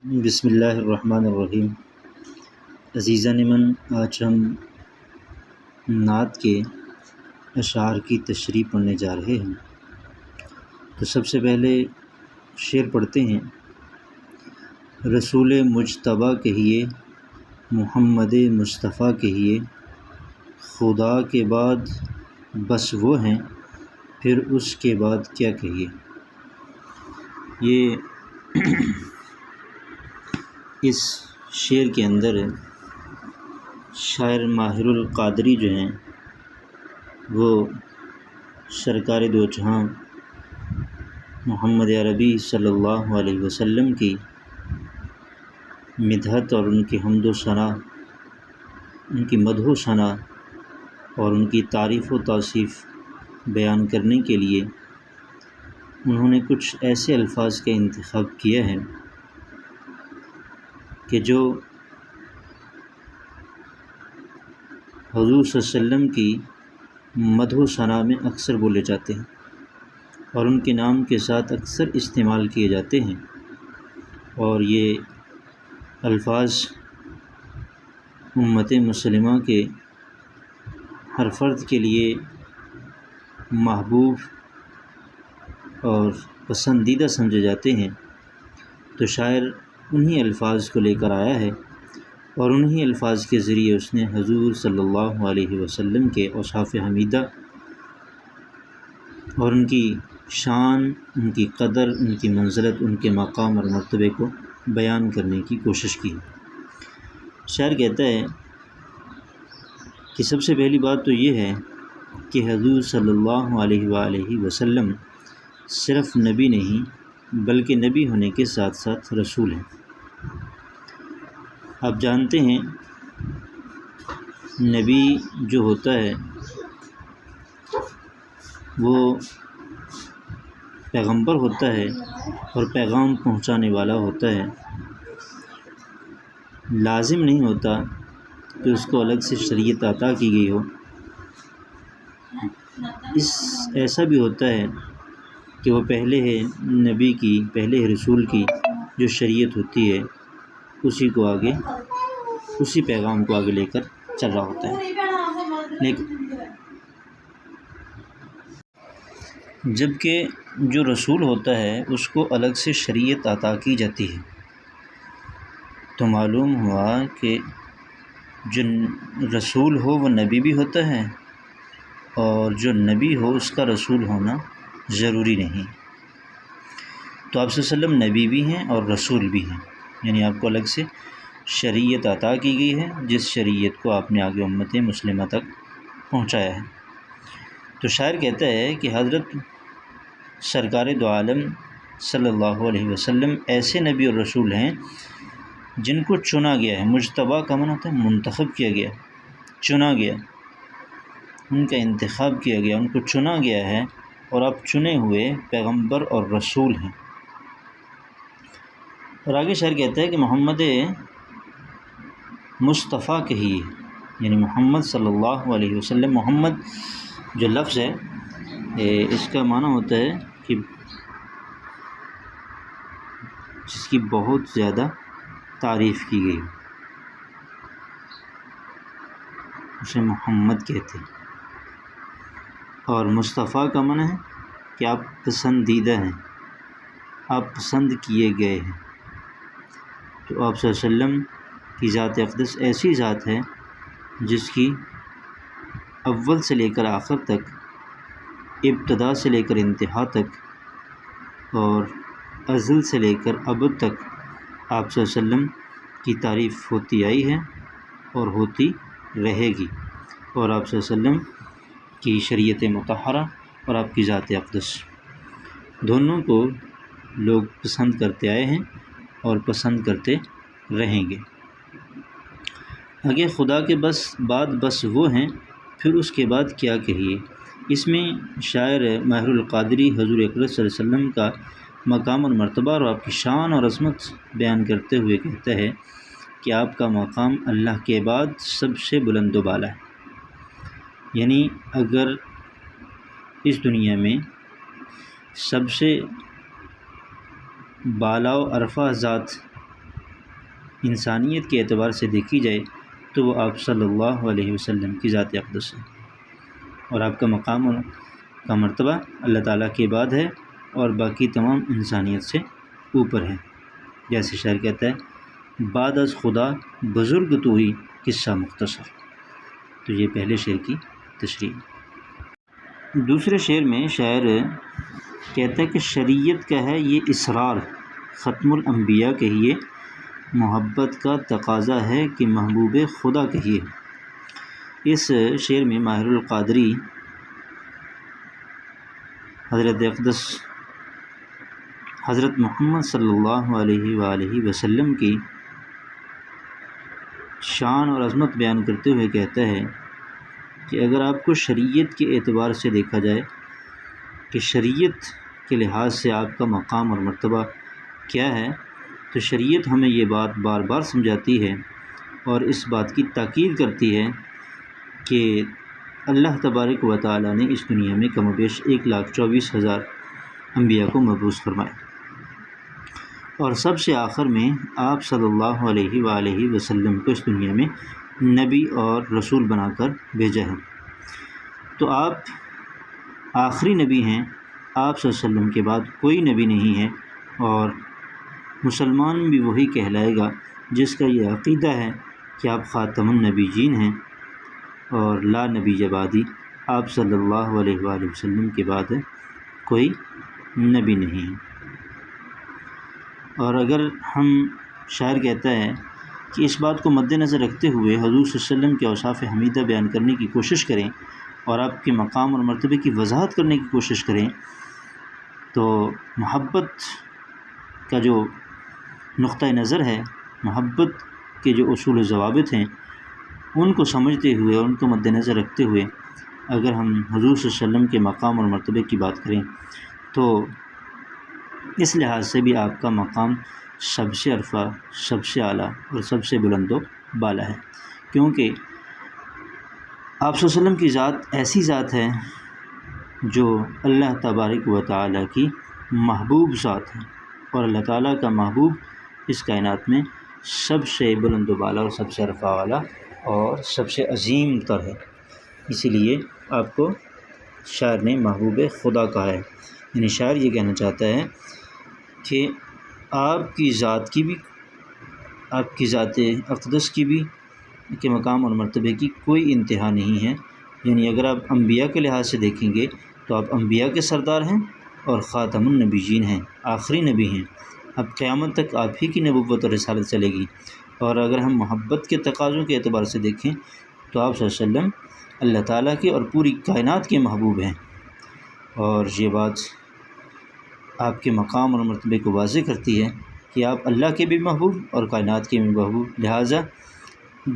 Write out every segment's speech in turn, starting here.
بسم اللہ الرحمن الرحیم۔ عزیزان من، آج ہم نعت کے اشعار کی تشریح پڑھنے جا رہے ہیں۔ تو سب سے پہلے شعر پڑھتے ہیں۔ رسول مجتبیٰ کہیے، محمد مصطفیٰ کہیے، خدا کے بعد بس وہ ہیں، پھر اس کے بعد کیا کہیے۔ یہ اس شعر کے اندر شاعر ماہر القادری جو ہیں وہ سرکار دو جہاں محمد عربی صلی اللہ علیہ وسلم کی مدحت اور ان کی حمد و ثنا، ان کی مدح و ثنا اور ان کی تعریف و توصیف بیان کرنے کے لیے انہوں نے کچھ ایسے الفاظ کا انتخاب کیا ہے کہ جو حضور صلی اللہ علیہ وسلم کی مدح و ثنا میں اکثر بولے جاتے ہیں اور ان کے نام کے ساتھ اکثر استعمال کیے جاتے ہیں، اور یہ الفاظ امت مسلمہ کے ہر فرد کے لیے محبوب اور پسندیدہ سمجھے جاتے ہیں۔ تو شاعر انہی الفاظ کو لے کر آیا ہے اور انہی الفاظ کے ذریعے اس نے حضور صلی اللہ علیہ وسلم کے اوصاف حمیدہ اور ان کی شان، ان کی قدر، ان کی منزلت، ان کے مقام اور مرتبے کو بیان کرنے کی کوشش کی۔ شاعر کہتا ہے کہ سب سے پہلی بات تو یہ ہے کہ حضور صلی اللہ علیہ وآلہ وسلم صرف نبی نہیں بلکہ نبی ہونے کے ساتھ ساتھ رسول ہیں۔ آپ جانتے ہیں نبی جو ہوتا ہے وہ پیغمبر ہوتا ہے اور پیغام پہنچانے والا ہوتا ہے۔ لازم نہیں ہوتا کہ اس کو الگ سے شریعت عطا کی گئی ہو۔ ایسا بھی ہوتا ہے کہ وہ پہلے ہے نبی کی، پہلے ہے رسول کی جو شریعت ہوتی ہے اسی کو آگے، اسی پیغام کو آگے لے کر چل رہا ہوتا ہے۔ لیکن جبکہ جو رسول ہوتا ہے اس کو الگ سے شریعت عطا کی جاتی ہے، تو معلوم ہوا کہ جو رسول ہو وہ نبی بھی ہوتا ہے اور جو نبی ہو اس کا رسول ہونا ضروری نہیں۔ تو آپ صلی اللہ علیہ وسلم نبی بھی ہیں اور رسول بھی ہیں، یعنی آپ کو الگ سے شریعت عطا کی گئی ہے جس شریعت کو آپ نے آگے امت مسلمہ تک پہنچایا ہے۔ تو شاعر کہتا ہے کہ حضرت سرکار دو عالم صلی اللہ علیہ وسلم ایسے نبی اور رسول ہیں جن کو چنا گیا ہے۔ مجتبیٰ کا معنی ہوتا ہے منتخب کیا گیا، چنا گیا، ان کا انتخاب کیا گیا، ان کو چنا گیا ہے، اور آپ چنے ہوئے پیغمبر اور رسول ہیں۔ اور آگے شاعر کہتا ہے کہ محمد مصطفیٰ کہیے، یعنی محمد صلی اللہ علیہ وسلم۔ محمد جو لفظ ہے اس کا معنی ہوتا ہے کہ جس کی بہت زیادہ تعریف کی گئی، اسے محمد کہتے ہیں۔ اور مصطفیٰ کا معنی ہے کہ آپ پسندیدہ ہیں، آپ پسند کیے گئے ہیں۔ تو آپ صلی اللہ علیہ وسلم کی ذات اقدس ایسی ذات ہے جس کی اول سے لے کر آخر تک، ابتدا سے لے کر انتہا تک اور ازل سے لے کر ابد تک آپ صلی اللہ علیہ وسلم کی تعریف ہوتی آئی ہے اور ہوتی رہے گی، اور آپ صلی اللہ علیہ وسلم کی شریعت مطہرہ اور آپ کی ذات اقدس دونوں کو لوگ پسند کرتے آئے ہیں اور پسند کرتے رہیں گے۔ آگے خدا کے بعد بس وہ ہیں، پھر اس کے بعد کیا کہیے۔ اس میں شاعر ماہر القادری حضور اکرم صلی اللہ علیہ وسلم کا مقام اور مرتبہ اور آپ کی شان اور عظمت بیان کرتے ہوئے کہتا ہے کہ آپ کا مقام اللہ کے بعد سب سے بلند و بالا ہے۔ یعنی اگر اس دنیا میں سب سے بالا و عرفہ ذات انسانیت کے اعتبار سے دیکھی جائے تو وہ آپ صلی اللہ علیہ وسلم کی ذات اقدس ہے، اور آپ کا مقام اور کا مرتبہ اللہ تعالیٰ کے بعد ہے اور باقی تمام انسانیت سے اوپر ہے۔ جیسے شاعر کہتا ہے بعد از خدا بزرگ تو ہی قصہ مختصر۔ تو یہ پہلے شعر کی تشریح۔ دوسرے شعر میں شاعر کہتا ہے کہ شریعت کا ہے یہ اصرار، ختم الانبیاء کہیے، محبت کا تقاضا ہے کہ محبوب خدا کہیے۔ اس شعر میں ماہر القادری حضرت اقدس حضرت محمد صلی اللہ علیہ وآلہ وسلم کی شان اور عظمت بیان کرتے ہوئے کہتا ہے کہ اگر آپ کو شریعت کے اعتبار سے دیکھا جائے کہ شریعت کے لحاظ سے آپ کا مقام اور مرتبہ کیا ہے، تو شریعت ہمیں یہ بات بار بار سمجھاتی ہے اور اس بات کی تاکید کرتی ہے کہ اللہ تبارک و تعالیٰ نے اس دنیا میں کم و بیش 1,24,000 انبیاء کو مبعوث فرمایا، اور سب سے آخر میں آپ صلی اللہ علیہ وآلہ وسلم کو اس دنیا میں نبی اور رسول بنا کر بھیجا ہے۔ تو آپ آخری نبی ہیں، آپ صلی اللہ علیہ وسلم کے بعد کوئی نبی نہیں ہے، اور مسلمان بھی وہی کہلائے گا جس کا یہ عقیدہ ہے کہ آپ خاتم النبیین ہیں اور لا نبی بعدی، آپ صلی اللہ علیہ وآلہ وسلم کے بعد کوئی نبی نہیں ہے۔ اور اگر ہم شاعر کہتا ہے کہ اس بات کو مد نظر رکھتے ہوئے حضور صلی اللہ علیہ وسلم کے اوصاف حمیدہ بیان کرنے کی کوشش کریں اور آپ کے مقام اور مرتبے کی وضاحت کرنے کی کوشش کریں، تو محبت کا جو نقطہ نظر ہے، محبت کے جو اصول و ضوابط ہیں، ان کو سمجھتے ہوئے اور ان کو مد نظر رکھتے ہوئے اگر ہم حضور صلی اللہ علیہ وسلم کے مقام اور مرتبے کی بات کریں تو اس لحاظ سے بھی آپ کا مقام سب سے عرفہ، سب سے اعلیٰ اور سب سے بلند و بالا ہے، کیونکہ آپ صلی اللہ علیہ وسلم کی ذات ایسی ذات ہے جو اللہ تبارک و تعالیٰ کی محبوب ذات ہے، اور اللہ تعالیٰ کا محبوب اس کائنات میں سب سے بلند و بالا اور سب سے عرفہ والا اور سب سے عظیم تر ہے۔ اسی لیے آپ کو شاعر نے محبوب خدا کہا ہے، یعنی شاعر یہ کہنا چاہتا ہے کہ آپ کی ذات کی بھی، آپ کی ذات اقدس کی بھی کے مقام اور مرتبے کی کوئی انتہا نہیں ہے۔ یعنی اگر آپ انبیاء کے لحاظ سے دیکھیں گے تو آپ انبیاء کے سردار ہیں اور خاتم النبیین ہیں، آخری نبی ہیں، اب قیامت تک آپ ہی کی نبوت اور رسالت چلے گی۔ اور اگر ہم محبت کے تقاضوں کے اعتبار سے دیکھیں تو آپ صلی اللہ علیہ وسلم اللہ تعالیٰ کے اور پوری کائنات کے محبوب ہیں، اور یہ بات آپ کے مقام اور مرتبے کو واضح کرتی ہے کہ آپ اللہ کے بھی محبوب اور کائنات کے بھی محبوب، لہٰذا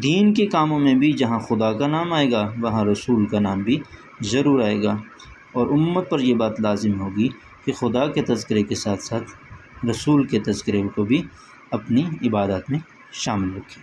دین کے کاموں میں بھی جہاں خدا کا نام آئے گا وہاں رسول کا نام بھی ضرور آئے گا، اور امت پر یہ بات لازم ہوگی کہ خدا کے تذکرے کے ساتھ ساتھ رسول کے تذکرے کو بھی اپنی عبادات میں شامل رکھیں۔